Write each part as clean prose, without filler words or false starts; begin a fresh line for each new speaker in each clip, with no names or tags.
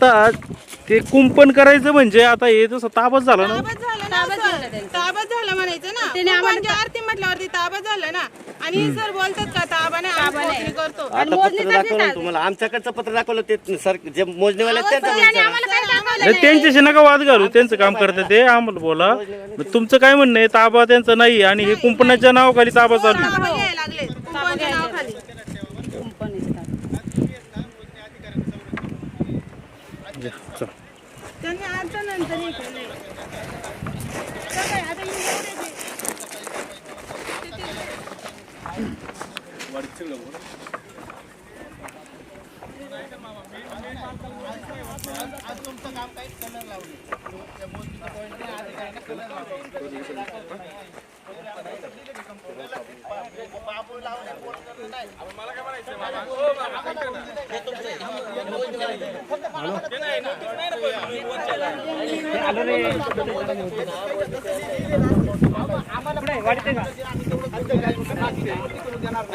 आता ते कुंपण करायचं म्हणजे आता हे जसं ताबच झालं ना.
ताबा झाला म्हणायचं ना. कुंपणची आरती म्हटल्यावरती ताबा झाला ना. आणि सर बोलतात का ताबा नाही आम्ही मोजणी करतो.
आता पत्र दाखवलं तुम्हाला, आमच्याकडचं पत्र दाखवलं ते सर जे मोजणीवाले आहेत त्यांचं
नाही त्यांच्याशी नका वाद घालू, त्यांचं काम करतात ते, आम्हाला बोला. तुमचं काय म्हणणं आहे? ताबा त्यांचा नाही आणि हे कुंपणाच्या नावाखाली ताबा चालू आहे.
ताबा घ्यायला लागले कुंपणच्या नावाखाली. त्यांनी आता नंतर हे केलंय. सगळे आता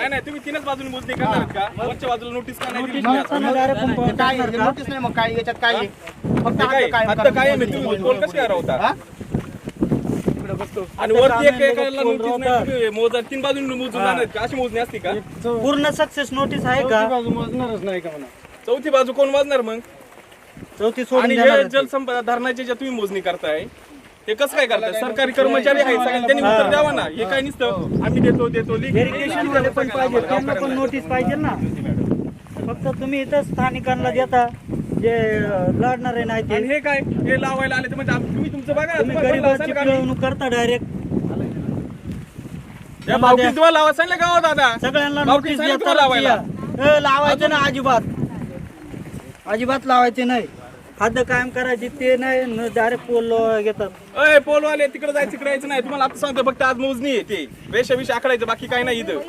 नाही तुम्ही तीनच बाजूने मोजणी करणार का? वरच्या बाजूला नोटीस का नाही दिली?
नोटीस नाही, मग काय याच्यात काय आहे? फक्त
आता काय आहे? तुम्ही पोल कसे करा होता आणि वरती एकाला नोटीस नाही, मोजा तीन बाजूने मोजून जाणार का? अशी मोजणी असते का?
पूर्ण सक्सेस नोटीस आहे का?
चौथी बाजू कोण वाजणार मग?
चौथी
आणि हे जलसंपदा धरणाची ज्या तुम्ही मोजणी करताय ते कसं काय करताय? सरकारी कर्मचारी आहे सगळे, त्यांनी उत्तर द्यावा ना. हे काय नुसतं आम्ही देतो
व्हेरिफिकेशन वाले पण पाहिजे, त्यांना पण नोटीस पाहिजे ना. फक्त तुम्ही इथं स्थानिकांना देता जे लढणारे नाही ते.
आणि हे काय हे लावायला आले तर म्हणजे तुम्ही तुमचं बघा,
तुम्ही गरीबाची पिळवणूक करता डायरेक्ट.
या भावकीत तुम्हाला लावा सांगितलं का हो दादा?
सगळ्यांना
भावकीत
नोटीस
सांगितलं
देता
तुम्हाला लावायला.
लावायचं ना, अजिबात लावायचे नाही. हद्द कायम करायची ते नाही, डायरेक्ट पोल घेतात.
अय पोलवाले तिकडे जायचं तिकडे यायचं नाही. तुम्हाला आता सांगतो फक्त आज मोजणी आहे, ते रेषा आखडायचं, बाकी काय नाही इथं.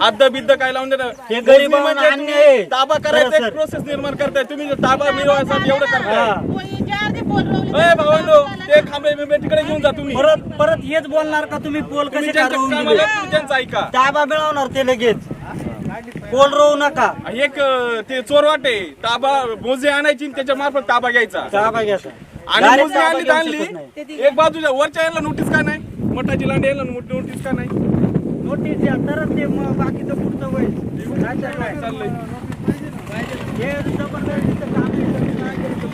हद्द बिद्द काय लावून देणार?
हे गरीबांना अन्याय आहे.
ताबा करायचा
खरं
एक
सर.
प्रोसेस निर्माण करताय तुम्ही. ताबा मिळवायसाठी एवढं करताय.
ज्या अर्धी पोल रोवली
अय भावांनो, ते खांबे बिंबे तिकडे घेऊन जा तुम्ही.
परत हेच बोलणार का तुम्ही? पोल
तुम्ही
कसे
ज्यांच्या
ठरवून
कामाला
दिले?
आहेत, तुम्ही त्यांचं ऐका.
ताबा मिळवणार ते लगेच. पोल रोवू नका.
एक ते चोरवाटे ताबा मोजे आणायची आणि त्याच्या मार्फत ताबा घ्यायचा.
ताबा घ्यायचा.
आणि
Direct
मोजणी
ताबा
आणली
घेऊ
तर आणली
शकत नाही.
एक बाजूच्या वरच्या याला नोटीस का नाही? मठाची लांडी याला नोटीस का नाही?
नोटीस द्या तरच ते मग बाकीचं पुढचं होईल. नाहीतर नाही.
चाललंय
हे जबरदस्तीचं काम आहे. तुम्ही काय करतो?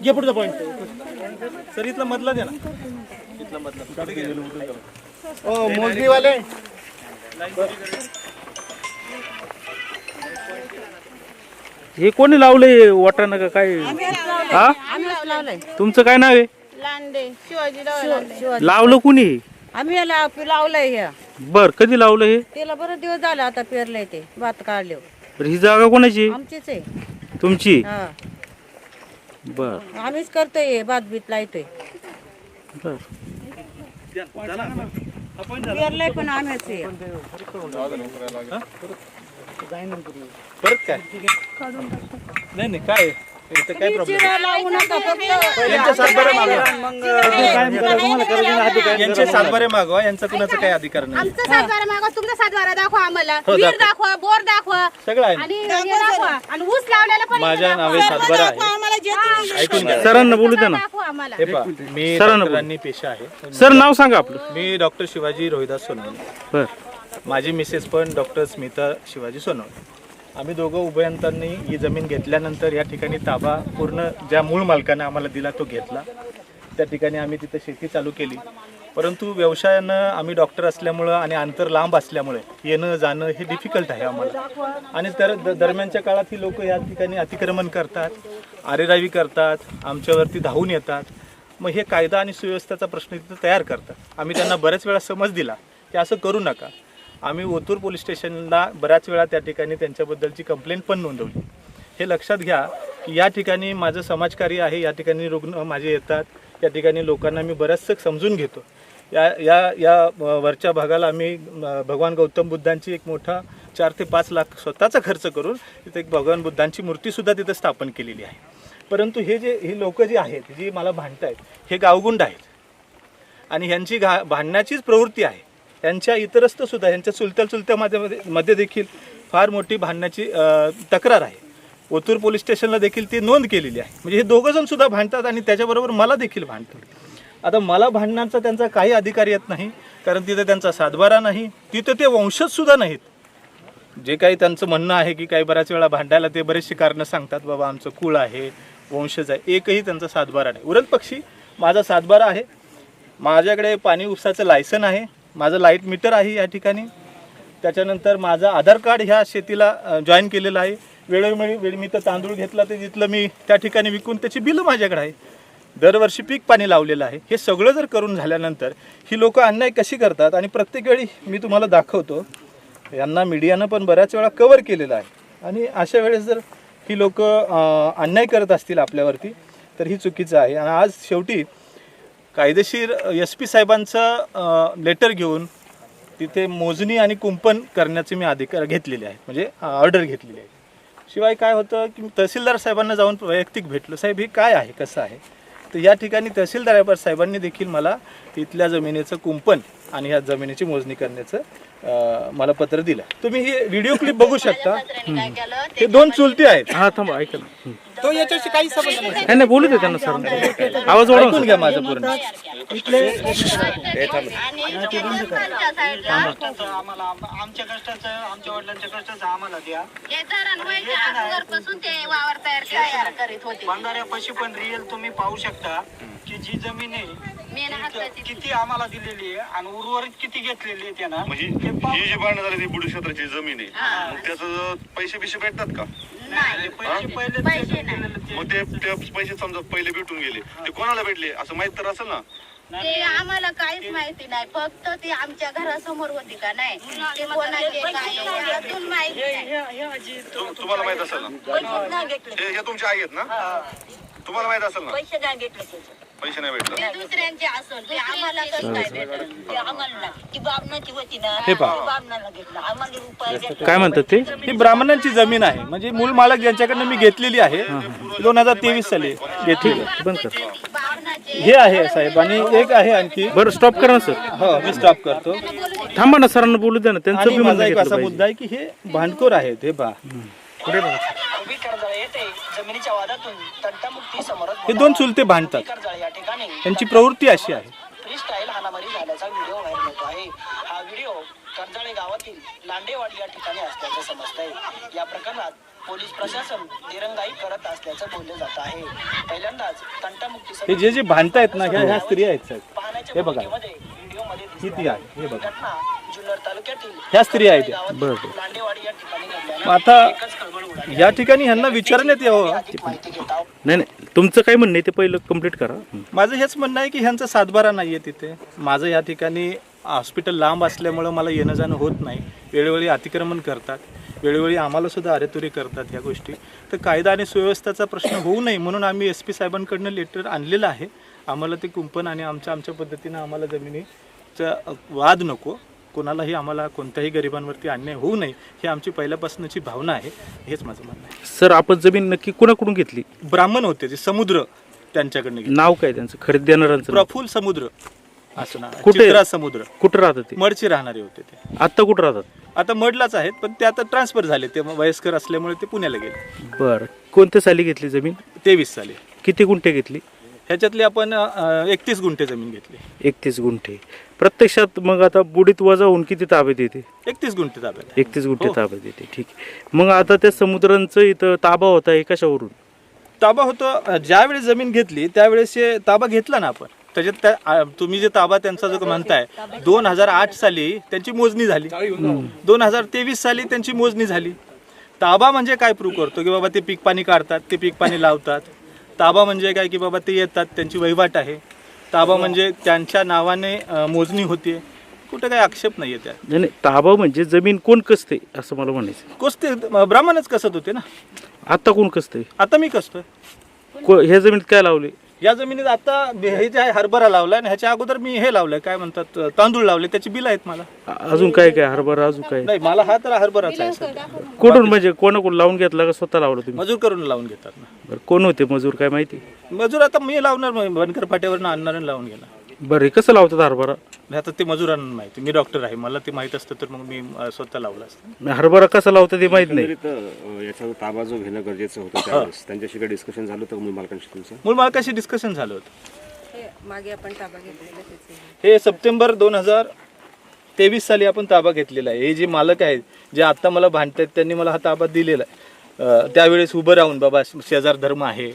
घे पुढचा पॉईंट सर. इथला मधला द्या ना, इथला मधला
मोजणीवाले
हे कोणी लावलंय वाटाणा का काय? हा, तुमचं काय नाव आहे?
लांडे शिवाजी लांडे.
लावलं कुणी?
आम्ही याला लावलंय हे.
बर, कधी लावलं हे?
त्याला बरं दिवस झाला आता पेरलंय ते भात काढले.
बरं, ही जागा कोणाची?
आमचीच आहे.
तुमची?
हा,
बर
आम्हीच करतोय हे, भात बीत लावतोय.
बर.
पेरलंय पण आम्हीच आहे.
परत काय? नाही काय
चिरा लावू नका फक्त
यांचे सातबारे मागवा,
मग कायम करा, तुम्हाला करायचं आधी काय
यांचे सातबारे मागवा, यांचा कुणाचा काही अधिकार नाही.
आमचा सातबारा मागा, तुमचा सातबारा दाखवा आम्हाला, विहीर दाखवा, बोर दाखवा
सगळं आहे.
आणि हे दाखवा आणि ऊस लावलेला पण
माझ्या
इथं
नावे
दाखवा.
सातबारा आहे.
आम्हाला जे तुम्ही-
ऐकून घ्या.
सरांना बोलू द्या ना.
दाखवा आम्हाला.
हे पहा, मी
सरांना बोल.
डॉक्टरांनी पेशा आहे.
सर नाव सांगा आपलं.
मी डॉक्टर शिवाजी रोहिदास सोनवणे.
बर.
माझी मिसेस पण डॉक्टर स्मिता शिवाजी सोनवणे. आम्ही दोघं उभयंतांनी ही जमीन घेतल्यानंतर या ठिकाणी ताबा पूर्ण ज्या मूळ मालकाने आम्हाला दिला तो घेतला. त्या ठिकाणी आम्ही तिथं शेती चालू केली. परंतु व्यवसायानं आम्ही डॉक्टर असल्यामुळं आणि अंतर लांब असल्यामुळे येणं जाणं हे डिफिकल्ट आहे आम्हाला. आणि तर दरम्यानच्या काळात ही लोक या ठिकाणी अतिक्रमण करतात, आरेरावी करतात, आमच्यावरती धावून येतात. मग हे कायदा आणि सुव्यवस्थेचा प्रश्न तिथं तयार करतात. आम्ही त्यांना बऱ्याच वेळा समज दिला की असं करू नका. आम्ही ओतूर पोलीस स्टेशनला बऱ्याच वेळा त्या ठिकाणी त्यांच्याबद्दलची कंप्लेंट पण नोंदवली. हे लक्षात घ्या की या ठिकाणी माझं समाजकार्य आहे, या ठिकाणी रुग्ण माझे येतात, या ठिकाणी लोकांना मी बरंचसं समजून घेतो. या या या वरच्या भागाला आम्ही भगवान गौतम बुद्धांची एक मोठा 4 ते 5 लाख स्वतःचा खर्च करून तिथे एक भगवान बुद्धांची मूर्तीसुद्धा तिथं स्थापन केलेली आहे. परंतु ही लोक जी आहेत, जी मला भांडतायत, हे गावगुंड आहेत आणि ह्यांची भांडण्याचीच प्रवृत्ती आहे. यांच्या इतरस्त सुद्धा यांच्या चुलत्या मध्ये देखील फार मोठी भांडण्याची तक्रार आहे. ओतूर पोलीस स्टेशनला देखील ती नोंद केलेली आहे. म्हणजे हे दोघं जण सुद्धा भांडतात आणि त्याच्याबरोबर मला देखील भांडतात. आता मला भांडण्याचा त्यांचा काही अधिकार येत नाही, कारण तिथं त्यांचा सातबारा नाही, तिथं ते वंशज सुद्धा नाहीत. जे काही त्यांचं म्हणणं आहे की काही बऱ्याच वेळा भांडायला ते बरेचशी कारणं सांगतात, बाबा आमचं कुळ आहे, वंशज आहे, एकही त्यांचा सातबारा नाही. उरत पक्षी माझा सातबारा आहे, माझ्याकडे पाणी उपसाचं लायसन आहे, माझं लाईट मीटर आहे या ठिकाणी, त्याच्यानंतर माझं आधार कार्ड ह्या शेतीला जॉईन केलेलं आहे. वेळोवेळी मी तर तांदूळ घेतला तर तिथलं मी त्या ठिकाणी विकून त्याची बिलं माझ्याकडे आहे. दरवर्षी पीक पाणी लावलेलं आहे. हे सगळं जर करून झाल्यानंतर ही लोक अन्याय कशी करतात आणि प्रत्येक वेळी मी तुम्हाला दाखवतो, यांना मीडियानं पण बऱ्याच वेळा कव्हर केलेलं आहे. आणि अशा वेळेस जर ही लोक अन्याय करत असतील आपल्यावरती तर ही चुकीचं आहे. आणि आज शेवटी कायदेशीर SP साहेबांचं लेटर घेऊन तिथे मोजणी आणि कुंपण करण्याचे मी अधिकार घेतलेले आहेत, म्हणजे ऑर्डर घेतलेली आहे. शिवाय काय होतं की तहसीलदार साहेबांना जाऊन वैयक्तिक भेटलो, साहेब हे काय आहे, कसं आहे. तर या ठिकाणी तहसीलदार साहेबांनी देखील मला तिथल्या जमिनीचं कुंपण आणि ह्या जमिनीची मोजणी करण्याचं मला पत्र दिलं. तुम्ही ही व्हिडिओ क्लिप बघू शकता. हे 2 चुलती आहेत.
हा थांबा ऐका ना.
तो याच्याशी काही संबंध नाही.
नाही बोलू दे त्यांना. सर आवाज
ऐकून
वाढवून
घ्या माझं पूर्ण.
आम्हाला आमच्या कष्टाचं, आमच्या वडिलांच्या कष्टाचं आम्हाला द्या. बंधाऱ्यापाशी पण रिअल तुम्ही पाहू शकता की जी जमीन आहे किती आम्हाला दिलेली आहे आणि उर्वरित किती घेतलेली आहे त्यांना.
म्हणजे ही जी भांडण झाली ती बुडू क्षेत्राची जमीन आहे, मग त्याचं पैसे भेटतात का? मग ते पैसे समजा पहिले भेटून गेले, ते कोणाला भेटले असं माहित तर असेल ना.
ते आम्हाला काहीच माहिती नाही, फक्त ते आमच्या घरासमोर होती का नाही, ते कोणाचे काय अजून माहिती नाही.
तुम्हाला माहित असेल ना. हे तुमचे आई आहेत ना, तुम्हाला माहित असेल ना.
पैसे नाही भेटले,
पैसे नाही भेटले,
ते दुसऱ्यांचे असेल, ते आम्हाला कसं काय भेटलं, ते आम्हाला नाही. ती बाबनाची होती ना,
हे पहा.
बाबनाला घेतला, आम्हाला रुपये भेटला.
काय म्हणतात ते.
ही ब्राह्मणांची जमीन आहे, म्हणजे मूळ मालक ज्यांच्याकडनं मी घेतलेली आहे 2023 साली घेतलेली.
बंद कर.
बाबनाचे
हे आहे साहेब आणि एक आहे आणखी.
बरं स्टॉप करा ना सर.
हो मी स्टॉप करतो.
थांबा ना, सरांना बोलू द्या ना. त्यांचं
आणि
बी म्हणणं
माझा एक
घेतलं
असा
पाहिजे.
मुद्दा आहे की हे भांडखोर आहेत. हे बा
उभी कर्जाळी येते जमिनीच्या वादातून तंटामुक्ती समोरच
हे 2 चुलते भांडतात.
कर्जाळी या ठिकाणी
त्यांची प्रवृत्ती अशी आहे.
फ्रीस्टाईल हाणामारी झाल्याचा व्हिडिओ व्हायरल होतो आहे. हा व्हिडिओ कर्जाळे गावातील लांडेवाडी या ठिकाणी असल्याचं समजतंय. या प्रकरणात पोलीस प्रशासन दिरंगाई करत असल्याचं बोललं जात आहे. पहिल्यांदाच तंटामुक्ती
हे जे भांडतायत ना ह्या स्त्रिया आहेत साहेब.
पाहण्याच्या
हे बघा.
भूमिकेमध्ये व्हिडिओमध्ये
किती आहे हे बघा.
घटना जुन्नर तालुक्यातील
ह्या स्त्रिया आहेत या.
लांडेवाडी या ठिकाणी घडल्यानं
मग आता
एकच खळबळ उडाली.
या ठिकाणी ह्यांना विचारण्यात यावं.
माहिती घेत आहोत.
नाही नाही, तुमचं काय म्हणणं आहे ते पहिलं कम्प्लीट करा.
माझं हेच म्हणणं आहे की ह्यांचा सातबारा नाही आहे तिथे. माझं या ठिकाणी हॉस्पिटल लांब असल्यामुळं मला येणं जाणं होत नाही. वेळोवेळी अतिक्रमण करतात, वेळोवेळी आम्हाला सुद्धा अरेतुरी करतात ह्या गोष्टी. तर कायदा आणि सुव्यवस्थेचा प्रश्न होऊ नये म्हणून आम्ही SP साहेबांकडनं लेटर आणलेलं आहे. आम्हाला ते कुंपण आणि आमच्या पद्धतीनं आम्हाला जमिनीचा वाद नको. कोणालाही आम्हाला कोणत्याही गरिबांवरती अन्याय होऊ नये ही आमची पहिल्यापासूनची भावना आहे. हेच माझं म्हणणं आहे.
सर आपण जमीन नक्की कोणाकडून घेतली?
ब्राह्मण होते जे समुद्र त्यांच्याकडनं घेतलं.
नाव काय त्यांचं खरेदी देणाऱ्यांचं नाव?
प्रफुल्ल समुद्र असं ना,
कुठे?
चित्रा समुद्र,
कुठं राहतात ते?
मडची राहणारे होते ते.
आत्ता कुठं राहतात?
आता मडलाच आहेत, पण ते आता ट्रान्सफर झाले. ते वयस्कर असल्यामुळे ते पुण्याला गेले.
बरं, कोणत्या साली घेतली जमीन?
23 साली.
किती गुंठे घेतली?
ह्याच्यातली आपण 31 गुंठे जमीन घेतली.
31 गुंठे. प्रत्यक्षात मग आता बुडीत वजा होऊन किती ताब्यात येते?
31 गुंठे ताब्यात.
31 गुंठे ताब्यात येते. ठीक आहे. मग आता त्या समुद्रांचं इथं ताबा होता हे कशावरून?
ताबा होतो ज्यावेळेस जमीन घेतली त्यावेळेस हे ताबा घेतला ना आपण. त्याच्यात तुम्ही जे ताबा त्यांचा जो म्हणताय 2008 साली त्यांची मोजणी झाली. 2023 साली त्यांची मोजणी झाली. ताबा म्हणजे काय प्रूव्ह करतो की बाबा ते पीक पाणी काढतात, ते पीक पाणी लावतात. ताबा म्हणजे काय की बाबा ते येतात, त्यांची वहिवाट आहे. ताबा म्हणजे त्यांच्या नावाने मोजणी होते. कुठं काही आक्षेप नाहीये त्या.
नाही, ताबा म्हणजे जमीन कोण कसते असं मला म्हणायचं.
कोसते ब्राह्मणच कसत होते ना.
आता कोण कसते?
आता मी कसतोय.
ह्या जमिनीत काय लावले?
या जमिनीत आता हे जे आहे हरभरा लावलाय आणि ह्याच्या अगोदर मी हे लावलंय काय म्हणतात तांदूळ लावले. त्याची बिल आहेत मला.
अजून काय काय हरभरा अजून काय?
नाही, मला हा तर हरभराच आहे सध्या.
कुठून म्हणजे कोणाकडून लावून घेतला का स्वतः लावलं तुम्ही?
मजूर करून लावून घेतात ना.
बरं, कोण होते मजूर काय माहिती?
मजूर आता मी लावणार, बनकर फाट्यावरनं आणणार आणि लावून घेणार.
बरं, हे कसं लावतात हरभरा?
आता ते मजुरांना माहिती. मी डॉक्टर आहे, मला ते माहित असतं तर मग मी स्वतः लावलं असतं.
हरभरा कसा लावतात हे माहित नाही.
याचा ताबा जो घेणं गरजेचं होतं त्यावेळेस त्यांच्याशी काही डिस्कशन झालं होतं मूळ मालकांशी तुमचं?
मूळ मालकाशी डिस्कशन झालं होतं.
मागे आपण ताबा घेतलेला त्याचे.
हे सप्टेंबर 2023 साली आपण ताबा घेतलेला आहे. हे जे मालक आहेत जे आता मला भांडतात त्यांनी मला हा ताबा दिलेला आहे. त्यावेळेस उभं राहून बाबा शेजार धर्म आहे.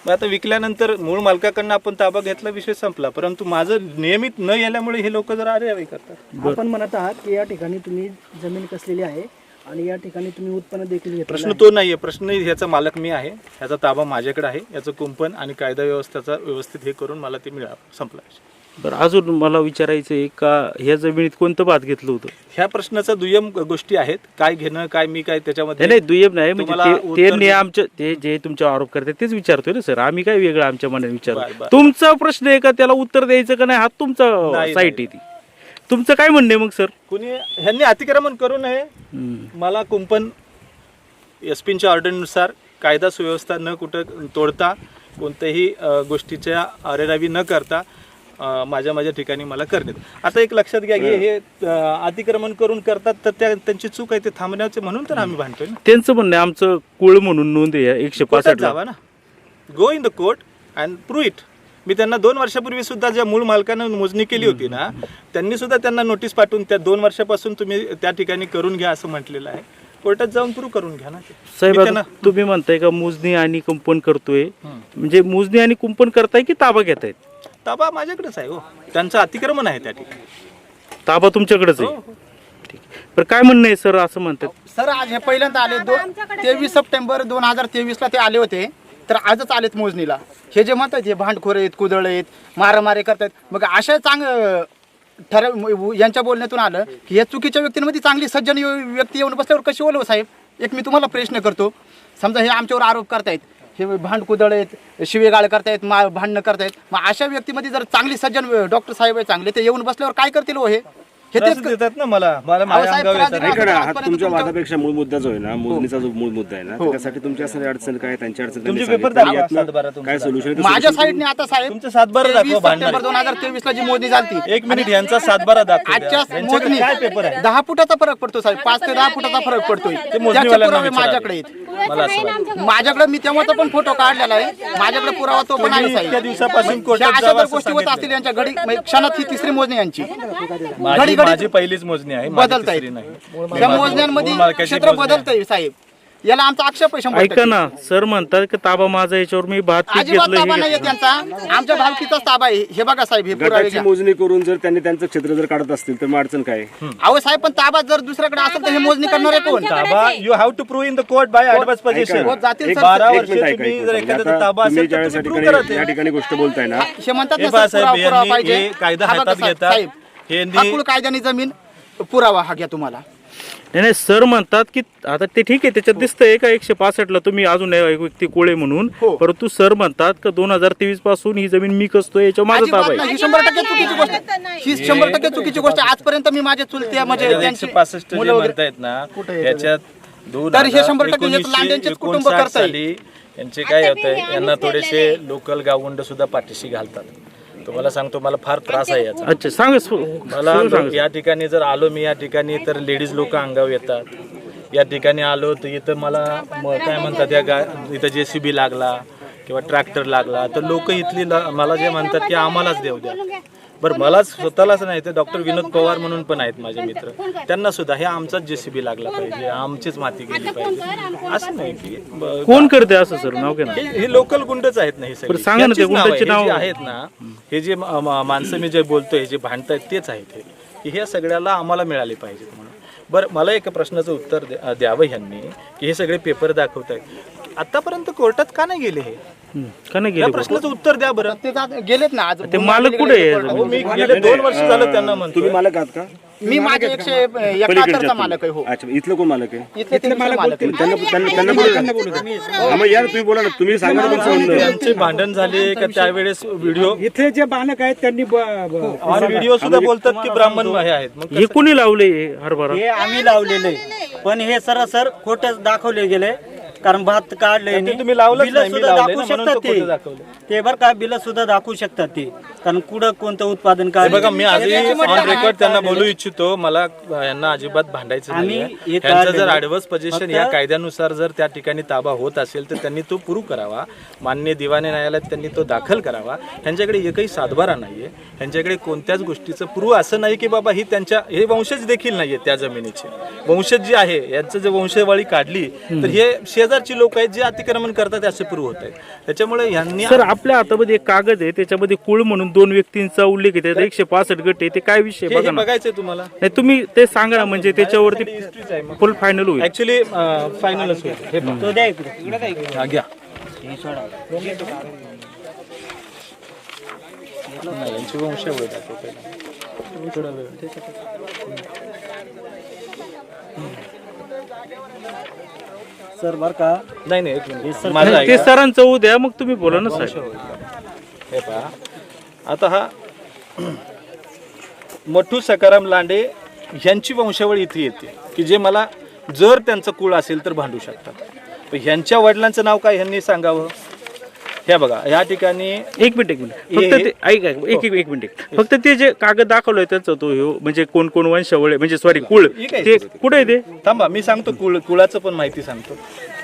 मग आता विकल्यानंतर मूळ मालकाकडनं आपण ताबा घेतला, विषय संपला. परंतु माझं नियमित न येण्यामुळे हे लोक जरा अरे करतात.
आपण म्हणत आहात की या ठिकाणी तुम्ही जमीन कसलेली आहे आणि या ठिकाणी तुम्ही उत्पन्न देखील घेतलं.
प्रश्न तो नाहीये. प्रश्न ह्याचा मालक मी आहे. ह्याचा ताबा माझ्याकडे आहे. याचं कुंपण आणि कायदा व्यवस्थेचा व्यवस्थित हे करून मला ते मिळावं. संपला.
बरं, अजून मला विचारायचं आहे का ह्या जमिनीत कोणतं भात घेतलं होतं?
ह्या प्रश्नाचा दुय्यम गोष्टी आहेत. काय घेणं काय मी काय त्याच्यामध्ये
नाही, दुय्यम नाही.
तुम्हाला
म्हणजे
उत्तर
ते आमचं ते जे तुमच्यावर आरोप करतात तेच विचारतोय ना सर. आम्ही काय वेगळं आमच्या मनाने
बरं,
विचारतो.
बरं.
तुमचा प्रश्न आहे का त्याला उत्तर द्यायचं का नाही हा तुमचा
नाही,
साईट आहे ती. तुमचं काय म्हणणं आहे मग सर?
कुणी ह्यांनी अतिक्रमण करू नये. मला कुंपण एसपीच्या ऑर्डरनुसार कायदा सुव्यवस्था न कुठं तोडता कोणत्याही गोष्टीच्या अरेरावी न करता माझ्या ठिकाणी मला करण्यात. आता एक लक्षात घ्या की हे अतिक्रमण करून करतात तर त्यांची चूक आहे. ते थांबण्याचे म्हणून तर आम्ही भांडतोय ना.
त्यांचं म्हणणं आहे आमचं कुळ म्हणून नोंद आहे 165
जावा ना. Go in the court and prove it. मी त्यांना 2 वर्षापूर्वी सुद्धा ज्या मूळ मालकानं मोजणी केली होती ना त्यांनी सुद्धा त्यांना नोटीस पाठवून त्या 2 वर्षापासून तुम्ही त्या ठिकाणी करून घ्या असं म्हटलेलं आहे. कोर्टात जाऊन प्रूव्ह करून घ्या ना.
साहेब आता तुम्ही म्हणताय का मोजणी आणि कुंपण करतोय, म्हणजे मोजणी आणि कुंपण करताय की ताबा घेतायत?
ताबा माझ्याकडेच आहे. हो, त्यांचं अतिक्रमण आहे त्या ठिकाणी.
ताबा तुमच्याकडेच आहे. ठीक. पण काय म्हणणं आहे सर असं म्हणतात?
सर आज हे पहिल्यांदा आले 23 सप्टेंबर 2023 ला ते आले होते. तर आजच आलेत मोजणीला. हे जे म्हणतात हे भांडखोर आहेत, कुदळ आहेत, मारामारी करतात. मग अशा ठराव यांच्या बोलण्यातून आलं की या चुकीच्या व्यक्तींमध्ये चांगली सज्जन व्यक्ती येऊन बसल्यावर कशी बोलव साहेब? एक मी तुम्हाला प्रश्न करतो. समजा हे आमच्यावर आरोप करतायत, हे भांडकुदळ आहेत, शिवेगाळ करतायत, भांडणं करतायत. मग अशा व्यक्तीमध्ये जर चांगली सज्जन डॉक्टर साहेब आहे चांगले, ते येऊन बसल्यावर काय करतील हो? हे तेच
देतात ना मला माझ्या अंगावर येतात.
हा तुमच्या वादापेक्षा मूळ मुद्दा जो आहे ना, मोजणीचा जो मूळ मुद्दा आहे ना, त्यासाठी तुमच्या असणारी अडचण काय, त्यांच्या अडचण
तुमचे पेपर दाखवा.
काय सोल्युशन?
माझ्या साईडने आता साहेब
तुमचं 7/12 दाखवा.
सप्टेंबर 2023 ला जी मोजणी झाली,
1 मिनिट यांचा 7/12 दाखवा.
आजच्या मोजणी
काय पेपर आहे?
10 फुटाचा फरक पडतो साहेब. 5 ते 10 फुटाचा फरक पडतोय. त्याचे पुरावे माझ्याकडे आहेत.
मला असं वाटतं.
माझ्याकडे मी तेव्हाचा पण फोटो काढलेला आहे. माझ्याकडे पुरावा तो पण आहे
इतक्या
साहेब.
दिवसापासून कोर्टात
अशा
जावं
जर
असं
गोष्टी होत
सांगितलं.
असतील यांच्या घडी क्षणात ही 3री मोजणी यांची
माझी पहिलीच मोजणी आहे.
बदलता येईल. त्या मोजण्यांमध्ये क्षेत्र बदलतंय साहेब. याला आमचा आक्षेप आहे 100%.
ऐका ना, सर म्हणतात की ताबा माझा याच्यावर मी भात पीक
अजिबात
घेतलं
ताबा
हे
नाहीये
घेतलं.
त्यांचा. आमच्या भावकीचाच ताबा आहे. हे बघा साहेब, हे पुरावे
गटाची
घ्या.
मोजणी करून जर त्यांनी त्यांचं क्षेत्र जर काढत असतील तर मग अडचण काय?
अहो साहेब, पण ताबा जर दुसऱ्याकडे असेल तर हे मोजणी करणार आहे कोण?
ताबा you have to prove in the court by advance position.
हो, जातील सर.
12
एक
वर्ष
मिनिट ऐका,
तुम्ही
एक
जर
मिनिट.
एखाद्याचा
आता
ताबा
तुम्ही
असेल तर
ज्यावेळेस
तुम्ही
या
प्रूव्ह
ठिकाणी-
करा
या
ते.
ठिकाणी गोष्ट बोलताय ना,
हे म्हणतात
हे
ना
पहा
सर,
साहेब,
पुरावा
यांनी
पाहिजे.
हे कायदा
हा बघा
हातात
साहेब,
घेतात.
साहेब,
यांनी
हाकूळ कायद्याने जमीन पुरावा हा घ्या तुम्हाला.
नाही सर म्हणतात की आता ते ठीक आहे, त्याच्यात दिसतंय का 165 ला तुम्ही अजून एक व्यक्ती कोळे म्हणून, परंतु सर म्हणतात का 2023 पासून ही जमीन मी कसतोय याच्या माझा ताबा
अजिबात
आहे.
नाही. ही 100% चुकीची गोष्ट आहे. ही 100% चुकीची गोष्ट आहे. आजपर्यंत मी माझ्या चुलत्या म्हणजे त्यांची
165
मुलं
जे
वगैरे
म्हणतायत ना
कुठे
याच्यात
तर हे 100% हे लांड्यांचेच कुटुंब
1959
करताय.
साली यांचे काय होतंय, यांना थोडेसे लोकल गावंड सुद्धा पाठीशी घालतात. तुम्हाला सांगतो, मला फार त्रास आहे याचा.
अच्छा सांगा
मला या ठिकाणी जर आलो मी या ठिकाणी तर लेडीज लोक अंगावर येतात. या ठिकाणी आलो तर इथं मला काय म्हणतात इथं JCB लागला किंवा ट्रॅक्टर लागला तर लोक इथली मला जे म्हणतात की आम्हालाच देऊ द्या. बरं, मला स्वतःलाच नाही तर डॉक्टर विनोद पवार म्हणून पण आहेत माझे मित्र, त्यांना सुद्धा हे आमचाच JCB लागला पाहिजे, आमचीच माती गेली पाहिजे असं नाही की
कोण करते असं सर, नाव काय ना?
हे लोकल गुंडच आहेत ना, हे सगळे
सांगा ना ते
यांचीच नावं
गुंडाची
आहे. हे जे
नावं.
आहेत ना, हे जे माणसं मी जे बोलतोय, जे भांडतायत तेच आहेत हे, की ह्या सगळ्याला आम्हाला मिळाले पाहिजेत म्हणून. बरं, मला एका प्रश्नाचं उत्तर द्यावं ह्यांनी की हे सगळे पेपर दाखवत आहेत, आतापर्यंत कोर्टात का नाही गेले हे?
का नाही
या
गेले?
प्रश्नाचं उत्तर द्या बरं.
ते गेलेत ना आज
ते मालक कुठे आहे?
अहो, मी गेले 2 वर्ष झालं त्यांना म्हणतो.
तुम्ही मालक आहात का?
मी माझ्या 171चा मालक आहे. हो,
अच्छा, इथलं कोण मालक आहे?
इथले मालक आहे.
त्यांना बोलू. मग यार तुम्ही बोला ना, तुम्ही सांगा ना तुमचं म्हणणं.
त्यांचे भांडण झाले का त्यावेळेस व्हिडिओ
इथे जे बालक आहेत त्यांनी
व्हिडिओ सुद्धा बोलतात की ब्राह्मण हे आहेत. मग
हे कुणी लावले हरभरा?
हे आम्ही लावलेले, पण हे सरासर खोटं दाखवले गेले. कारण भात काढले
ते तुम्ही लावलंच
बिल
नाही, मी
सुद्धा
लावलंय
दाखवू
ना, म्हणून
शकतात
तो खोटं
ते.
दाखवलं.
ते बरं का, बिल सुद्धा दाखवू शकतात ते, कारण कुठं कोणतं उत्पादन
हे
काढलं.
बघा, मी आजही ऑन रेकॉर्ड त्यांना बोलू इच्छितो, मला यांना अजिबात भांडायचं नाहीये.
आम्ही एक
यांचं जर
काढलेलं-
ऍडव्हर्स पोझिशन या कायद्यानुसार जर त्या ठिकाणी ताबा होत असेल तर त्यांनी तो प्रूव्ह करावा. माननीय दिवाणी न्यायालयात त्यांनी तो दाखल करावा. त्यांच्याकडे एकही सातबारा नाहीये, त्यांच्याकडे कोणत्याच गोष्टीचं प्रूव्ह असं नाही की बाबा ही त्यांच्या हे वंशज देखील नाहीये त्या जमिनीचे. वंशज जे आहे यांचं जे वंशवाळी काढली तर हे शेजारची लोक आहेत जे अतिक्रमण करतात असे प्रूव्ह होत आहेत. त्याच्यामुळे यांनी
सर आपल्या हातामध्ये एक कागद आहे, त्याच्यामध्ये कुळ म्हणून 2 व्यक्तींचा उल्लेख आहे, त्यात 165 गट आहे. ते काय विषय
हे
बघा ना.
बघायचंय तुम्हाला.
नाही तुम्ही ते सांगा ना, म्हणजे त्याच्यावरती फुल फायनल होईल.
ऍक्च्युली फायनलच होईल. हे पहा.
तो द्या इकडे.
हा, घ्या. नाही, यांची वंशावळ दाखव पहिला. थोडा वेळ.
सर बरं का,
नाही नाही, एक मिनिट. माझं
ते
ऐका.
सरांचं उद्या मग तुम्ही बोला ना साहेब.
हे पहा, आता हा मठू सकाराम लांडे यांची वंशावळ इथे येते की जे मला जर त्यांचं कुळ असेल तर भांडू शकतात. पण ह्यांच्या वडिलांचं नाव काय ह्यांनी सांगावं. हे बघा, या ठिकाणी
एक मिनिट फक्त ते ऐक एक मिनिट फक्त ते जे कागद दाखवलंय त्याचं तो ह्यो म्हणजे कोण कोण वंशावळ म्हणजे सॉरी कुळ ते कुठे आहे ते
थांबा, मी सांगतो. कुळाचं पण माहिती सांगतो.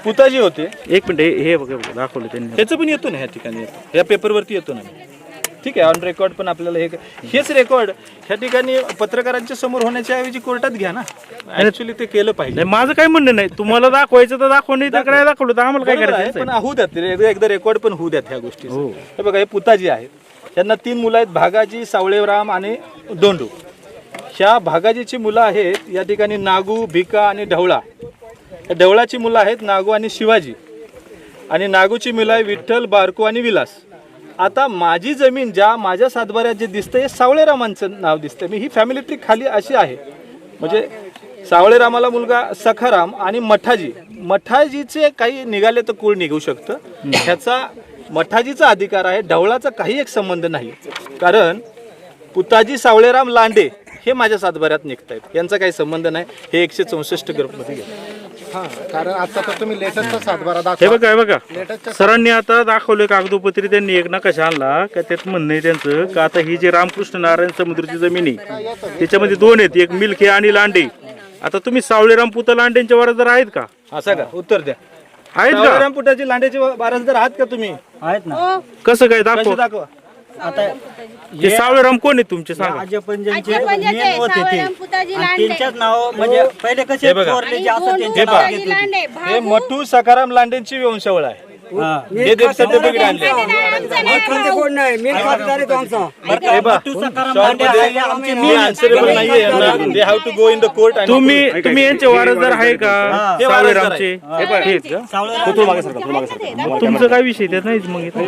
पुताजी होते.
एक मिनिट हे बघा दाखवलं त्यांनी.
ह्याचं पण येतो ना, ह्या ठिकाणी येतो, या पेपरवरती येतो ना. ठीक आहे, ऑन रेकॉर्ड पण आपल्याला हेच रेकॉर्ड ह्या ठिकाणी पत्रकारांच्या समोर होण्याच्या ऐवजी कोर्टात घ्या ना. ऍक्च्युली ते केलं पाहिजे.
नाही माझं काय म्हणणं नाही, तुम्हाला दाखवायचं तर दाखव, नाही तर काय दाखवलं तर आम्हाला काय
बरोबर आहे,
करायचं.
पण होऊ द्यात, एकदा रेकॉर्ड पण होऊ द्यात ह्या गोष्टी. हे बघा, हे पुताजी आहेत, त्यांना 3 मुलं आहेत, भागाजी, सावळेराम आणि दोंडू. ह्या भागाजीची मुलं आहेत या ठिकाणी नागू, भिका आणि ढवळा. ढवळाची मुलं आहेत नागू आणि शिवाजी, आणि नागूची मुलं आहे विठ्ठल, बारको आणि विलास. आता माझी जमीन ज्या माझ्या सातबाऱ्यात जे दिसतंय हे सावळेरामांचं नाव दिसतंय. मी ही फॅमिली ट्री खाली अशी आहे, म्हणजे सावळेरामाला मुलगा सखाराम आणि मठाजीचे काही निघाले तर कुळ निघू शकतं. ह्याचा मठाजीचा अधिकार आहे, ढवळाचा काही एक संबंध नाही. कारण पुताजी सावळेराम लांडे हे माझ्या सातबाऱ्यात निघत आहेत, यांचा काही संबंध नाही. हे 164 ग्रुपमध्ये गेले.
कारण आता तर तुम्ही लेटेस्टचा सातबारा
हे बघा हे बघा सरांनी आता दाखवलं कागदोपत्री. त्यांनी एक नकाशा आणला का त्यात म्हणणं आहे त्यांचं का आता ही जी रामकृष्ण नारायण समुद्रची जमीन आहे त्याच्यामध्ये 2 आहेत, एक मिल्खे आणि लांडे. आता तुम्ही सावळेराम पुता लांडेंच्या वारसदार आहेत का?
असं का, उत्तर द्या.
आहेत का?
सावळेराम पुताजी लांडेचे वारसदार आहात का तुम्ही?
आहेत ना.
कसं काय दाखव.
दाखवा.
आता
हे सावळेराम कोण आहे तुमचे सांगा.
आजपंजांचे मेन होते ते, आणि त्यांच्याच नाव म्हणजे पहिले कसे
हे बघा.
चोरले जे असं
हे
त्यांच्या
पहा.
नावात येत होते.
हे मठू सकाराम लांडेंची वंशावळ आहे.
हे डेथ सर्टिफिकेट आणले हे बघ, शॉपमध्ये मी answerable नाहीये यांना. They have to go in the court and-
तुम्ही यांचे वारसदार आहे का
हे वारसदार
सावळेरामचे
आहे.
आहेत का? मग तुमचं काय विषय त्यात नाहीच मग इथं.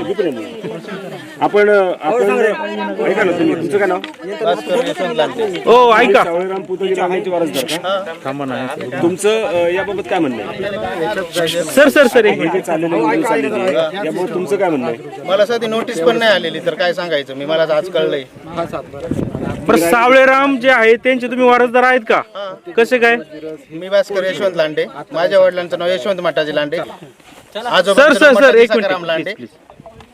आपण ऐका ना तुम्ही, तुमचं काय नाव?
हो ऐका
सावळेराम पुतळे रामायचे वारसदार का?
थांबा ना.
तुमचं याबाबत काय म्हणणं आहे?
सर एक मिनिट.
हे चाललेलं आहे, चाललेलं आहे. याबाबत तुमचं काय म्हणणं आहे?
मला साधी नोटीस पण नाही आलेली, तर काय सांगायचं मी, मला आज कळलंय.
बरं सावळेराम जे आहे त्यांचे तुम्ही वारसदार आहेत का? कसे काय?
मी भास्कर यशवंत लांडे, माझ्या वडिलांचं नाव यशवंत मठाजी लांडे,
सर,
आजोबांचं नाव
एक
मठाजी
मिनिट,
सखाराम लांडे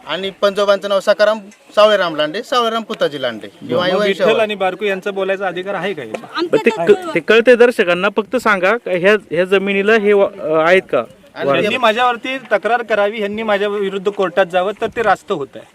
आणि पंजोबांचं नाव सखाराम सावळेराम लांडे, सावळेराम पुताजी लांडे किंवा
मग विठ्ठल आणि बारकू यांचा बोलायचा अधिकार आहे का याच्यात?
ते कळते दर्शकांना, फक्त सांगा का ह्या जमिनीला हे आहेत का?
ह्यांनी माझ्यावरती तक्रार करावी, ह्यांनी माझ्या विरुद्ध कोर्टात जावं, तर ते रास्त होत आहे.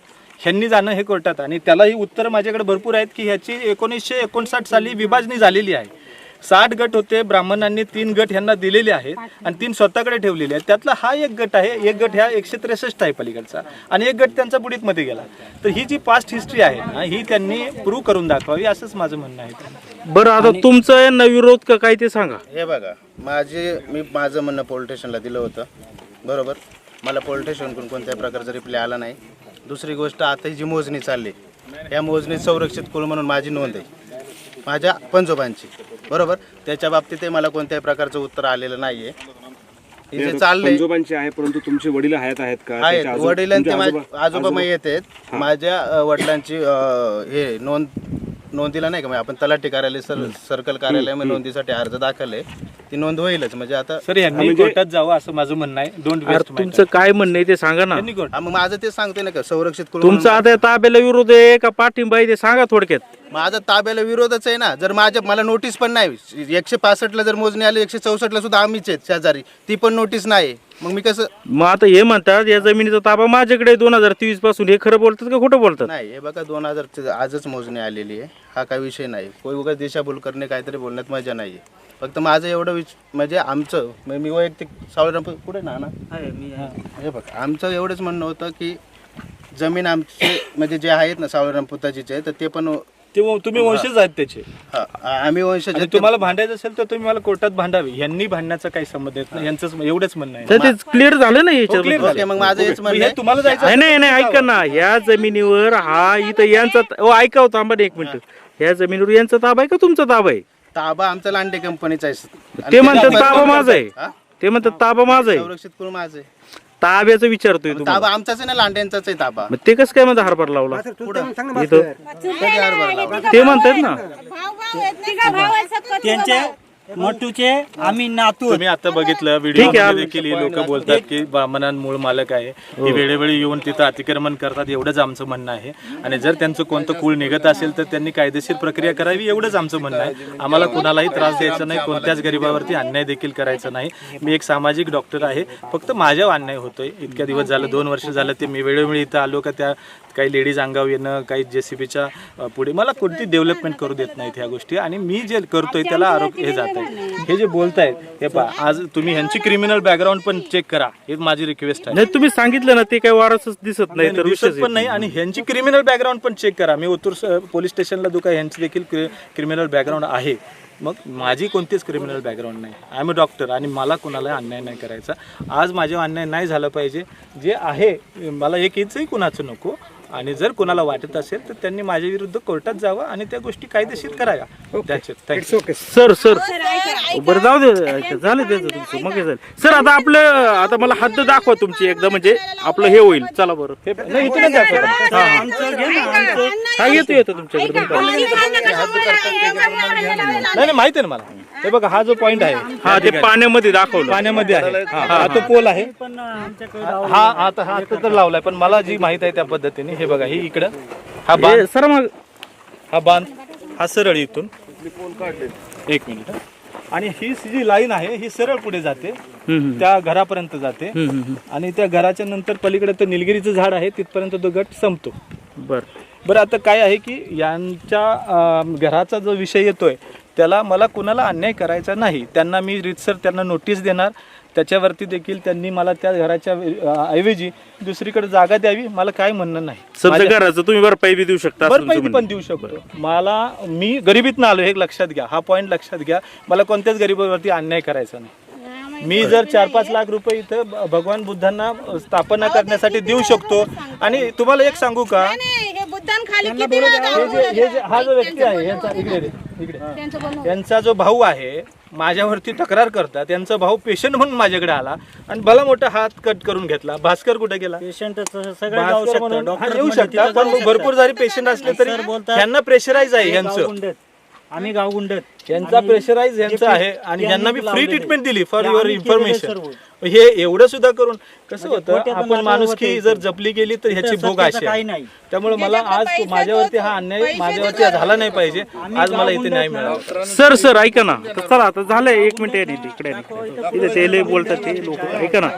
ह्यांनी जाणं हे कोर्टात, आणि त्यालाही उत्तर माझ्याकडे भरपूर आहेत की ह्याची 1959 साली विभाजणी झालेली आहे. 60 गट होते, ब्राह्मणांनी 3 गट ह्यांना दिलेले आहेत आणि 3 स्वतःकडे ठेवलेले आहेत. त्यातला हा एक गट आहे, एक गट ह्या 163 आहे पलीकडचा, आणि एक गट त्यांचा बुडीतमध्ये गेला. तर ही जी पास्ट हिस्ट्री आहे ना, ही त्यांनी प्रूव्ह करून दाखवावी, असंच माझं म्हणणं आहे.
बरं आता तुमचं यांना विरोध का काय ते सांगा.
हे बघा, माझं म्हणणं पोलीस स्टेशनला दिलं होतं, बरोबर. मला पोलीस स्टेशनकडून कोणत्याही प्रकारचा रिप्लाय आला नाही. दुसरी गोष्ट, आता ही जी मोजणी चालली, या मोजणीत संरक्षित कुळ म्हणून माझी नोंद आहे, माझ्या पंजोबांची, बरोबर. त्याच्या बाबतीत मला कोणत्याही प्रकारचं उत्तर आलेलं नाहीये. हे जे चाललंय
पंजोबांचे आहे, परंतु तुमचे वडील हयात आहेत का?
आहेत,
त्याचे
वडील आणि ते
तुमचे
आजोबा मयत आहेत. माझ्या वडिलांची हे नोंदीला नाही का, म्हणजे आपण तलाठी कार्यालय सर्कल कार्यालयामध्ये नोंदीसाठी अर्ज दाखल आहे, ती नोंद होईलच. म्हणजे आता
सर यांनी कोर्टात जावं असं माझं म्हणणं आहे. डोंट
अरे
वेस्ट
तुमचं काय म्हणणं आहे ते सांगा ना.
मग माझं ते सांगते ना का, संरक्षित कुळ
तुमचा आता ताब्याला विरोध आहे का पाठिंबा आहे ते सांगा थोडक्यात.
माझा ताब्याला विरोधच आहे ना. जर मला नोटीस पण नाही, 165ला जर मोजणी आली, 164ला सुद्धा आम्हीच आहेत शेजारी, ती पण नोटीस नाही. मग मी कसं?
मग आता हे म्हणतात या जमिनीचा ताबा माझ्याकडे 2023 पासून, हे खरं बोलतात का खोटं बोलतात?
नाही, हे बघा 2000 आजच मोजणी आलेली आहे, हा काय विषय नाही. कोई उगाच दिशाभूल करणे काहीतरी बोलण्यात मजा नाही आहे. फक्त माझं एवढं म्हणजे आमचं, मी वैयक्तिक सावळेराम पुढे ना हे बघा, आमचं एवढंच म्हणणं होतं की जमीन आमचे म्हणजे जे आहेत ना सावळेराम पुताजीचे, तर ते पण
तुम्ही वंशज आहेत त्याचे,
आम्ही वंशज.
तुम्हाला भांडायचं असेल तर तुम्ही मला कोर्टात भांडावे. यांनी भांडण्याचा काही संबंध येत नाही, यांचं एवढंच म्हणणं आहे.
तर ते क्लिअर झालं ना याच्यात.
मग माझं हेच म्हणणं आहे.
तुम्हाला जायचं
नाही ऐका ना, ह्या जमिनीवर हा इथं यांचा ऐका होता आंबा एक मिनिट, ह्या जमिनीवर यांचा ताबा आहे का तुमचा ताबा आहे?
ताबा आमचा लांडे कंपनीचा आहे.
ते म्हणतात ताबा माझा आहे, ते म्हणतात ताबा माझा आहे.
संरक्षित कुळ माझं आहे.
ताब्याचं विचारतोय तुम्हाला.
ताबा आमचाच आहे ना, लांड्यांचाच आहे ताबा.
मग ते कसं काय म्हणता हारभार लावला इथं? ते म्हणतात ना
त्यांचे मोठूचे आम्ही नातू.
तुम्ही आता बघितलं व्हिडिओ देखील लोक बोलतात की ब्राह्मणां मूळ मालक आहे, ही वेळोवेळी येऊन तिथं अतिक्रमण करतात, एवढंच आमचं म्हणणं आहे. आणि जर त्यांचं कोणतं कुळ निघत असेल तर त्यांनी कायदेशीर प्रक्रिया करावी, एवढंच आमचं म्हणणं आहे. आम्हाला कुणालाही त्रास द्यायचा नाही, कोणत्याच गरिबावरती अन्याय देखील करायचा नाही. मी एक सामाजिक डॉक्टर आहे, फक्त माझ्यावर अन्याय होतोय. इतक्या दिवस झालं, 2 वर्ष झालं, ते मी वेळोवेळी इथं आलो का त्या काही लेडीज अंगावर येणं, काही JCBच्या पुढे मला कोणती डेव्हलपमेंट करू देत नाहीत ह्या गोष्टी, आणि मी जे करतोय त्याला आरोग्य हे जात आहे. हे जे बोलतायत हे पहा, आज तुम्ही ह्यांची क्रिमिनल बॅकग्राऊंड पण चेक करा, हे माझी रिक्वेस्ट आहे.
नाही तुम्ही सांगितलं ना, ते काही वारसच दिसत नाही तर
दिसत पण नाही, आणि ह्यांची क्रिमिनल बॅकग्राऊंड पण चेक करा. मी ओतूर पोलीस स्टेशनला दुका ह्यांची देखील क्रिमिनल बॅकग्राऊंड आहे. मग माझी कोणतीच क्रिमिनल बॅकग्राऊंड नाही. आय एम अ डॉक्टर, आणि मला कोणाला अन्याय नाही करायचा. आज माझ्या अन्याय नाही झालं पाहिजे. जे आहे मला एक इंचही कुणाचं नको, आणि जर कोणाला वाटत असेल तर त्यांनी माझ्या विरुद्ध कोर्टात जावं आणि त्या गोष्टी कायदेशीर कराव्या.
सर बरं जाऊ दे, झालं त्याचं तुमचं मग झालं. सर आता मला हद्द दाखवा तुमची एकदा, म्हणजे आपलं हे होईल. चला बरं, नाही इथूनच दाखवा. येतो तुमच्याकडे.
नाही माहिती आहे ना मला. हे बघा, हा जो पॉइंट आहे,
हा ते पाण्यामध्ये दाखवलं,
पाण्यामध्ये आहे. हा तो पोल आहे, हा आता तर लावलाय, पण मला जी माहिती आहे त्या पद्धतीने हे बघा, ही इकडं हा बांध,
सर मग
हा बांध, हा सरळ इथून एक मिनिट, आणि ही जी लाईन आहे ही सरळ पुढे जाते, त्या घरापर्यंत जाते, आणि त्या घराच्या नंतर पलीकडे तर निलगिरीचं झाड आहे, तिथपर्यंत तो गट संपतो. बरं आता काय आहे की यांच्या घराचा जो विषय येतोय त्याला मला कुणाला अन्याय करायचा नाही. त्यांना मी रीतसर त्यांना नोटीस देणार,
त्याच्यावरती देखील त्यांनी मला त्या घराच्या ऐवजी दुसरीकडे जागा द्यावी, मला काय म्हणणं नाही.
समजा घराचं तुम्ही भरपाई बी देऊ शकता असं
भरपाई
तुमचं
पण देऊ शकतो. मी गरिबीतनं आलो, हे लक्षात घ्या, हा पॉईंट लक्षात घ्या. मला कोणत्याच गरिबावरती अन्याय करायचा नाही. मी जर 4-5 लाख रुपये इथं भगवान बुद्धांना स्थापना करण्यासाठी देऊ शकतो. आणि तुम्हाला एक सांगू का,
हे बुद्धान खाली किती वेळा
हा जो व्यक्ती आहे यांचा जो भाऊ आहे माझ्यावरती तक्रार करतात, त्यांचा भाऊ पेशंट म्हणून माझ्याकडे आला आणि भला मोठा हात कट करून घेतला. भास्कर कुठे गेला?
पेशंट
भास्कर म्हणून येऊ शकतात, पण भरपूर जरी पेशंट असले तरी यांना प्रेशराईज आहे यांचं.
आम्ही गावगुंड
यांचा प्रेशराईज यांचा आहे आणि यांना मी फ्री ट्रीटमेंट दिली फॉर युअर इन्फॉर्मेशन. हे एवढं सुद्धा करून कसं होतं, आपण माणुसकी जर जपली गेली तर ह्याची भोग अशी आहे. त्यामुळे मला आज माझ्यावरती हा अन्याय माझ्यावरती झाला नाही पाहिजे. आज मला इथे न्याय मिळाला.
सर ऐका ना, तर चला आता झालंय 1 मिनिट इकडे तिथे ते लय बोलतात ते लोक. ऐका ना,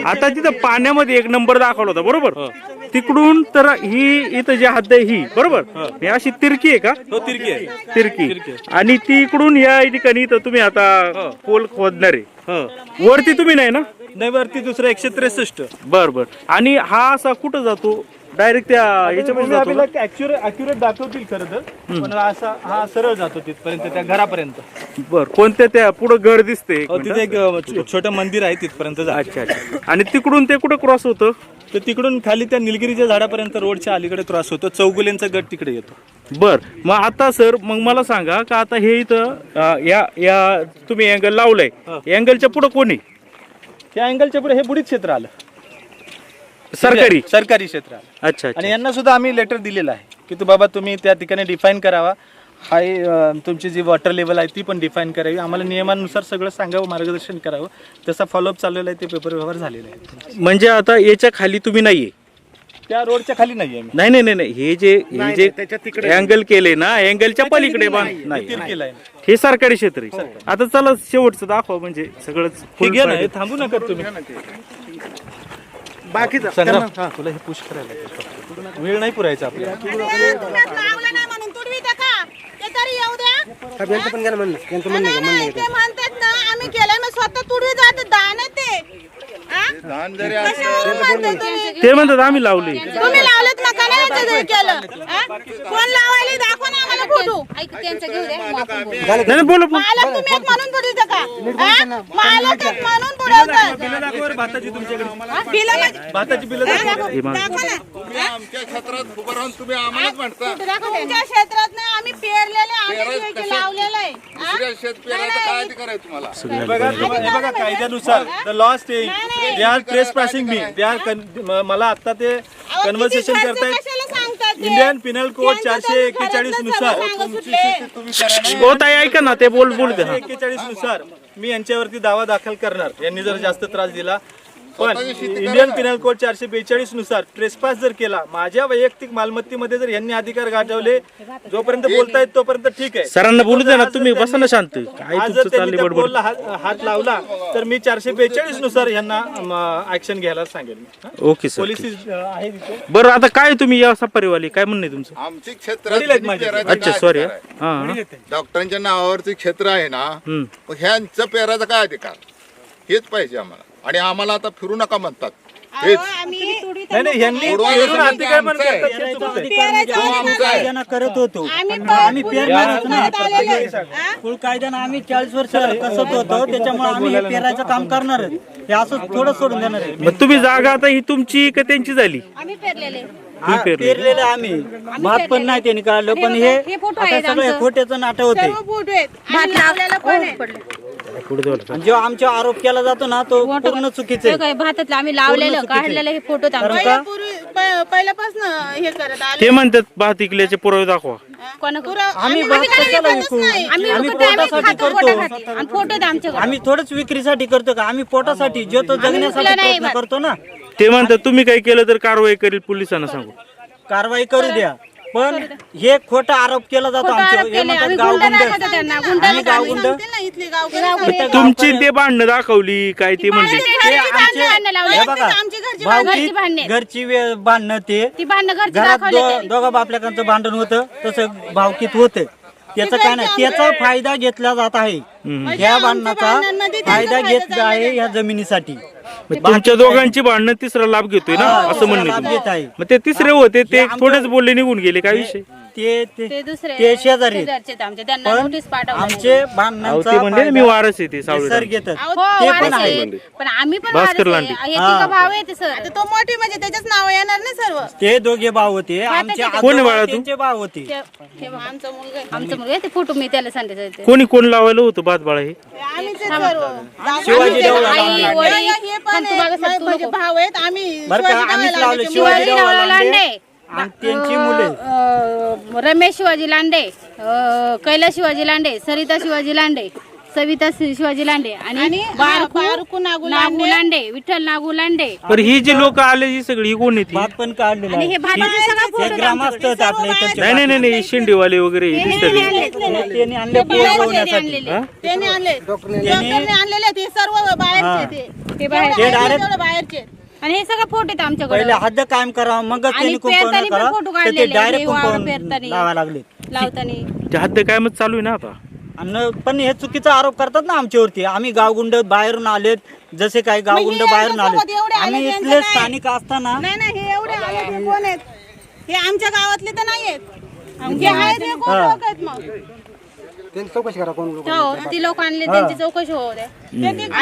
आता तिथं पाण्यामध्ये 1 नंबर दाखवला होता बरोबर, तिकडून तर ही इथं जी हद्द आहे ही बरोबर, ही अशी तिरकी आहे का?
हो, तिरकी आहे.
तिरकी. आणि ती इकडून या ठिकाणी तर तुम्ही आता पोल खोदणार आहे, वरती तुम्ही नाही ना?
नाही, वरती दुसरं 163.
बर. आणि हा असा कुठं जातो? डायरेक्ट त्या याच्यामध्ये
आपल्याला अॅक्युरेट दाखवतील खरं तर, पण असा हा सरळ जातो तिथपर्यंत, त्या घरापर्यंत.
बर, कोणत्या त्या पुढे घर दिसते
तिथे एक छोटं मंदिर आहे तिथपर्यंत.
अच्छा. आणि तिकडून ते कुठं क्रॉस होतं?
तर तिकडून खाली त्या निलगिरीच्या झाडापर्यंत रोडच्या अलीकडे क्रॉस होतो. चौगुलेंचा गट तिकडे येतो.
बर, मग आता सर मला सांगा का आता हे इथं या तुम्ही अँगल लावलाय, अँगलच्या पुढे कोणी?
त्या अँगलच्या पुढे हे बुडीत क्षेत्र आलं,
सरकारी
क्षेत्र आलं.
अच्छा.
आणि यांना सुद्धा आम्ही लेटर दिलेलं आहे की तू बाबा तुम्ही त्या ठिकाणी डिफाईन करावा, हाय तुमची जी वॉटर लेवल आहे ती पण डिफाईन करावी, आम्हाला नियमानुसार सगळं सांगावं, मार्गदर्शन करावं. तसा फॉलोअप चाललेला आहे, ते पेपर व्यवहार झालेला आहे.
म्हणजे आता याच्या खाली तुम्ही नाहीये?
त्या रोडच्या खाली नाहीये.
नाही, हे जे अँगल केले ना, अँगलच्या पलीकडे नाही, हे सरकारी क्षेत्र आहे. आता चला शेवटचं दाखवा, म्हणजे सगळंच
थांबू नका तुम्ही. बाकीचा तुला हे पुश करायला वेळ नाही पुरायचा आपल्याला.
लावलं नाही म्हणून तुडवी का ते तरी येऊ द्या. नाही, ते म्हणतात ना आम्ही केलंय, मग स्वतः तुडवी जात दान आहे ते.
ते म्हणतात आम्ही लावले.
तुम्ही लावलेत ना, काय केलं? कोण लावायला दाखवा ना आम्हाला फोटो.
नाही बोला.
मालक तुम्ही एक म्हणून बुडवता का? मालक एक म्हणून बुडवतात.
भाताची तुमच्याकडे
भाताची बिलं दाखवा ना.
आमच्या क्षेत्रात उभं राहून तुम्ही आम्हालाच म्हणता.
तुमच्या क्षेत्रात नाही, आम्ही पेरलेले, आम्ही लावलेलं आहे.
दुसऱ्या शेत पेरायचा काय अधिकार आहे तुम्हाला?
बघा कायद्यानुसार the law staying they are trespassing me, they are मला आता ते कन्व्हर्सेशन करतायत इंडियन पिनल कोड 441 नुसार.
हो ताई ऐका ना, ते बोल द्या.
41 नुसार मी यांच्यावरती दावा दाखल करणार, यांनी जर जास्त त्रास दिला. पण इंडियन पिनल कोड 442 नुसार ट्रेसपास जर केला, माझ्या वैयक्तिक मालमत्तेमध्ये जर यांनी अधिकार गाजवले, जोपर्यंत बोलतायत तोपर्यंत ठीक आहे.
सरांना बोलू द्या ना, तुम्ही बसा ना शांत.
आज जर त्यांनी त्या पोलला हात लावला तर मी 442 नुसार यांना ऍक्शन घ्यायला सांगेन.
Okay sir.
पोलीस आहे तिथे.
बरं, आता काय तुम्ही या सफारीवाली काय म्हणणे तुमचं?
आमची क्षेत्र
अच्छा सॉरी.
डॉक्टरांच्या नावावरती क्षेत्र आहे ना, ह्यांचं पेरायचा काय अधिकार, हेच पाहिजे आम्हाला. आणि आम्हाला आता फिरू नका म्हणतात. हेच
नाही यांनी अधिकार पण
कायद्यानं करत होतो, आम्ही पेरणारच नाही. फुल कायद्यानं आम्ही 40 वर्ष कसत होतो, त्याच्यामुळे आम्ही हे पेरायचं काम करणार. हे असं थोडं सोडून देणार आहे.
मग तुम्ही जागा आता ही तुमची का त्यांची झाली?
आम्ही पेरलेले.
पेरलेलं आम्ही भात पण नाही त्यांनी काढलं, पण हे आता सगळं खोट्याचं नाटक होते.
फोटो आहेत, भात लावलेला पण आहे.
आणि जेव्हा आमच्यावर आरोप केला जातो ना, तो पूर्ण चुकीचा आहे.
भातातलं आम्ही लावलेलं काढलेलं हे फोटो पहिल्यापासून हे करत आले.
ते म्हणतात भात इकल्याचे पुरावे दाखवा.
आम्ही भात कशाला विकू? आम्ही पोटासाठी करतो.
फोटो आमच्या
आम्ही थोडंच विक्रीसाठी करतो का? आम्ही पोटासाठी जो तो जगण्यासाठी प्रयत्न करतो ना.
ते म्हणतात तुम्ही काही केलं तर कारवाई करेल, पोलिसांना सांगू.
कारवाई करू द्या, पण हे खोटा आरोप केला जातो आमच्यावर. हे म्हणतात गावगुंड, आम्ही गावगुंड.
तुमची ते भांडणं दाखवली काय ते म्हणले?
हे बघा भावकीत घरची भांडणं, ते घरात दोघा बापल्याकांचं भांडण होतं, तसं भावकीत होतं. त्याचा काय नाही, त्याचा फायदा घेतला जात आहे. ह्या भांडणाचा फायदा घेतला आहे या जमिनीसाठी.
तुमच्या दोघांची भांडणं तिसरा लाभ घेतोय ना, असं म्हणणं
लाभ घेत आहे.
मग ते तिसरे होते ते थोडेच बोलले निघून गेले, काय विषय?
ते दुसरे
ते शेजारी आहेत.
शेजारचे आहेत आमचे, त्यांना
पण
नोटीस पाठवलं
आमचे
अहो,
भांडणांचा
ते म्हणले ना, मी वारस आहे ते
सर
सावळे
घेतात.
हो,
ते पण
वारस
आहे.
आहे. पण आम्ही पण
भास्कर
वारस आहे.
लांडे.
हे तिघं भाव आहे ते सर.
आता तो मोठी म्हणजे त्याच्याच नाव येणार ना सर्व.
ते दोघे भाव होते. आमचे
कोण आहे बाळा
आजोबा
तू?
त्यांचे भाव होते.
आमचा मुलगा आहे.
आमचं मुलगा आहे, ते फोटो मी त्याला सांगितले.
कोणी कोण लावायला होतं भात बाळा हे?
आम्हीच आहे सर्व.
शिवाजी देवळा
आई,
लांडे.
वडील,
हे पण
थांब, तू मागं सर,
आहे,
तू
म्हणजे
नको.
भाव आहेत आम्ही.
बरं का,
शिवाजी
आम्हीच
देवळा
लावले.
लांडेचे
शिवाजी
मुलं.
देवळा लांडे
लांडे
आणि त्यांची मुले.
रमेश शिवाजी लांडे, कैलास शिवाजी लांडे, सरिता शिवाजी लांडे, सविता शिवाजी लांडे आणि
बारकू नागू
नागू लांडे, विठ्ठल नागू लांडे.
पण ही जी लोक आले ही सगळी ही कोण येते?
भात पण काढलेला
आणि
आहे.
हे भाताचे सगळं
हे
फोटो
ग्रामस्थ आहेत आपल्या इकडचे.
नाही नाही नाही नाही, शेंडीवाले वगैरे हे दिसतात.
त्यांनी आणले पोर बनवण्यासाठी.
आणलेले.
त्याने आणले डॉक्टरने आणलेले ते सर्व बाहेरचे
ते बाहेर
ते डायरेक्ट
तेवढे बाहेरचे.
आणि हे सगळं फोटो आहेत आमच्याकडे.
पहिले हद्द कायम करा मगच
आणि
त्यांनी कुंपण
पेरतानी पण
करा.
फोटो
तर ते
काढलेले.
डायरेक्ट
हे वावर
कुंपण
पेरतानी.
लावायला लागले.
लावतानी
ते हद्द कायमच चालू आहे ना आता.
आणि पण हे चुकीचा आरोप करतात ना आमच्यावरती. आम्ही गावगुंड बाहेरून आलेत, जसे काही गावगुंड बाहेरून
यांच्यासोबत एवढे
आलेत.
आले
आम्ही
त्यांचं
इथले
काय?
स्थानिक असताना
नाही नाही हे एवढे आले ते कोण आहेत? हे आमच्या गावातले तर नाही आहेत. जे आहेत हे कोण लोक आहेत मग?
हो, ती लोक आणले त्यांची चौकशी होऊ द्या.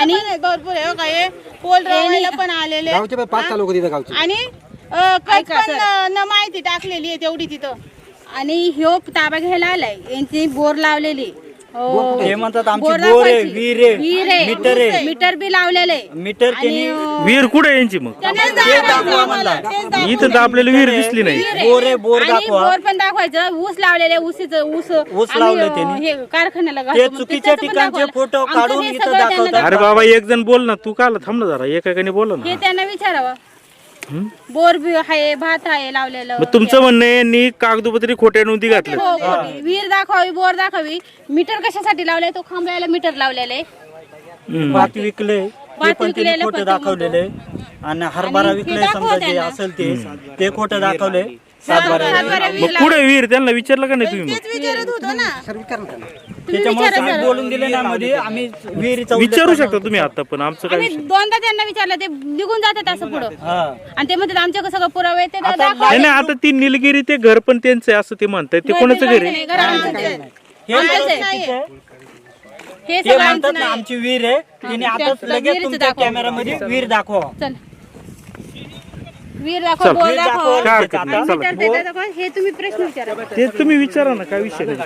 आणि भरपूर आहे हो का, हे पोल रवायला पण आलेले आणि कट पण न माहिती टाकलेली आहे तेवढी तिथं.
आणि ह्यो ताबा घ्यायला आलाय, यांची बोर लावलेली.
ते म्हणतात आमची बोर आहे, विहीर आहे, मीटर आहे.
मीटर बी लावलेले.
मीटर त्यांनी
विहीर कुठे आहे यांची मग? इथं तर आपल्याला विहीर दिसली नाही.
बोर आहे, बोर
आणि
दाखवा.
बोर पण दाखवायचं. ऊस लावलेले, ऊस आम्ही,
लावले त्यांनी.
हे कारखान्याला
ते
घालतो. मग
चुकीच्या
त्याचं पण
ठिकाणचे
दाखवलं.
फोटो
आमचं
काढून
हे
इथं
सगळं त्यांना
दाखवतात.
अरे बाबा एक जण बोल ना, तू काल थांब ना जरा, एकाने बोला
हे
ना.
त्यांना विचारावं. बोर बी आहे, भात आहे लावलेलं.
मग तुमचं म्हणणं आहे यांनी कागदोपत्री खोट्या नोंदी घातल्या.
हो, खोटी. विहीर दाखवावी, बोर दाखवावी. मीटर कशासाठी लावलंय? तो खांबळ्याला मीटर लावलेले.
भात विकले ते
भात
पण त्यांनी
विकलेलं
खोटं
पण
दाखवलेले. आणि हरभरा
आणि
विकले
ते
समजा
दाखवा
जे
त्यांना.
असेल ते खोटं दाखवले. सातबाऱ्याला.
मग कुठे विहीर त्यांना विचारलं का नाही तुम्ही?
तेच विचारत होतो ना.
त्याच्यामुळे तुम्ही बोलून दिले ना मध्ये आम्ही विहिरीचा उल्लेख
विचारू
करणार
शकता तुम्ही आता, पण आमचं काय
आम्ही
विषय?
दोनदा त्यांना विचारलं, ते निघून जातात असं पुढं.
हा.
आणि ते म्हणतात आमच्याकडे सगळं पुरावे आहेत, ते
आता
दाखवा.
नाही नाही, आता ती निलगिरी ते घर पण त्यांचं आहे असं ते म्हणताय. ते कोणाचं घर आहे?
नाही, घर आमचंच आहे.
हे
आमचंच आहे. हे
ते
सगळं
म्हणतात
आमचं
ना
नाही.
आमची विहीर आहे. तिने आता लगेच
विहिरीचं
तुमच्या
दाखवा.
कॅमेरामध्ये विहीर दाखवा.
चल. विहीर दाखवा, बोर
विहीर
दाखवा.
दाखवा.
काय हरकत नाही,
आणि
चला.
मीटर ते दाखवा. हे तुम्ही प्रश्न विचारा.
ते तुम्ही विचारा ना, काय विषय नाही.